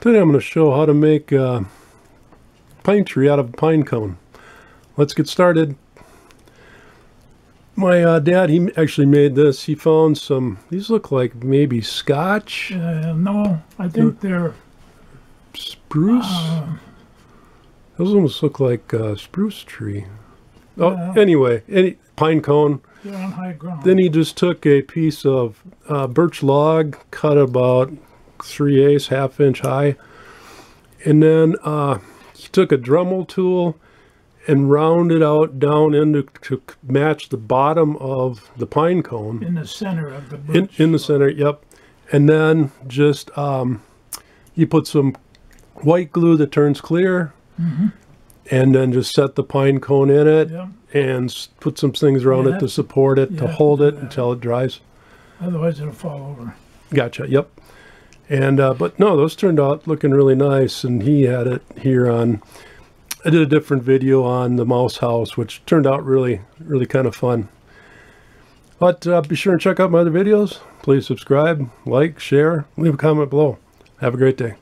Today I'm going to show how to make a pine tree out of a pine cone. Let's get started. My dad, he actually made this. He found some, these look like maybe Scotch? No, I think they're spruce? Those almost look like a spruce tree. Oh, Yeah. anyway, any pine cone. they're on high ground. Then he just took a piece of birch log, cut about 3/8, ½ inch high, and then he took a Dremel tool and rounded out down into to match the bottom of the pine cone. In the center of the birch. In the center, yep. And then just you put some white glue that turns clear, and then just set the pine cone in it, Yep. and put some things around it to support it, to hold it until it dries. Otherwise it'll fall over. Gotcha, yep. And but no, those turned out looking really nice, and he had it here on, I did a different video on the mouse house, which turned out really kind of fun. But be sure and check out my other videos. Please subscribe, like, share, leave a comment below. Have a great day.